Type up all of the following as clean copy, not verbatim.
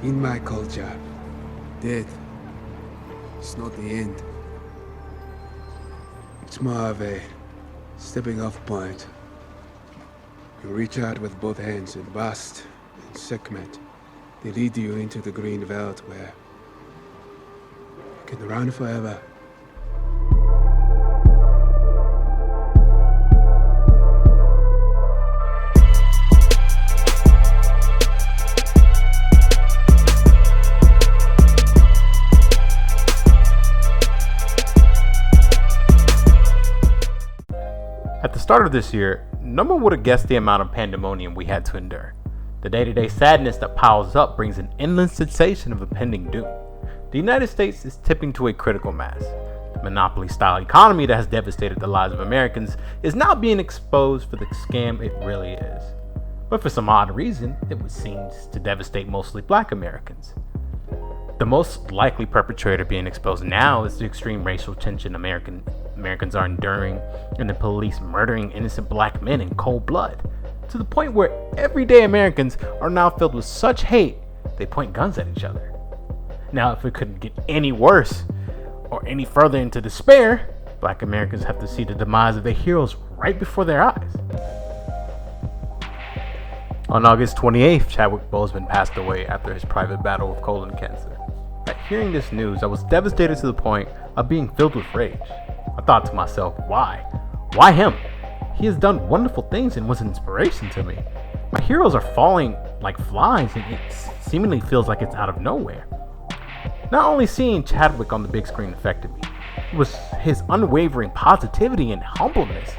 In my culture, death is not the end. It's more of a stepping off point. You reach out with both hands and bust and segment. They lead you into the green veldt where you can run forever. At the start of this year, no one would have guessed the amount of pandemonium we had to endure. The day-to-day sadness that piles up brings an endless sensation of impending doom. The United States is tipping to a critical mass. The monopoly-style economy that has devastated the lives of Americans is now being exposed for the scam it really is. But for some odd reason, it seems to devastate mostly Black Americans. The most likely perpetrator being exposed now is the extreme racial tension Americans are enduring and the police murdering innocent Black men in cold blood, to the point where everyday Americans are now filled with such hate they point guns at each other. Now, if it couldn't get any worse or any further into despair, Black Americans have to see the demise of their heroes right before their eyes. On August 28th, Chadwick Boseman passed away after his private battle with colon cancer. At hearing this news, I was devastated to the point of being filled with rage. I thought to myself, why? Why him? He has done wonderful things and was an inspiration to me. My heroes are falling like flies and it seemingly feels like it's out of nowhere. Not only seeing Chadwick on the big screen affected me, it was his unwavering positivity and humbleness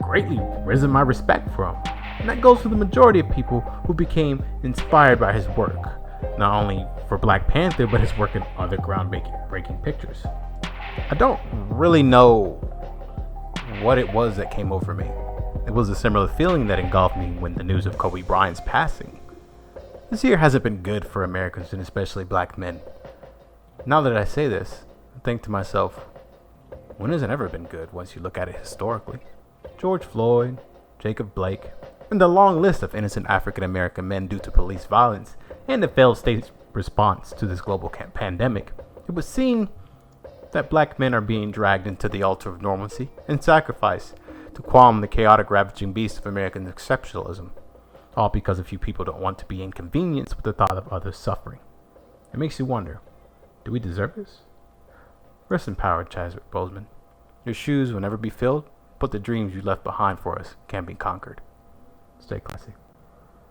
greatly risen my respect for him. And that goes for the majority of people who became inspired by his work, not only for Black Panther, but his work in other groundbreaking pictures. I don't really know what it was that came over me. It was a similar feeling that engulfed me when the news of Kobe Bryant's passing. This year hasn't been good for Americans and especially Black men. Now that I say this, I think to myself, when has it ever been good once you look at it historically? George Floyd, Jacob Blake, and the long list of innocent African American men due to police violence and the failed state's response to this global pandemic, it was seen that Black men are being dragged into the altar of normalcy and sacrificed to calm the chaotic ravaging beast of American exceptionalism, all because a few people don't want to be inconvenienced with the thought of others suffering. It makes you wonder, do we deserve this? Rest in power, Chadwick Boseman. Your shoes will never be filled, but the dreams you left behind for us can be conquered. Stay classy.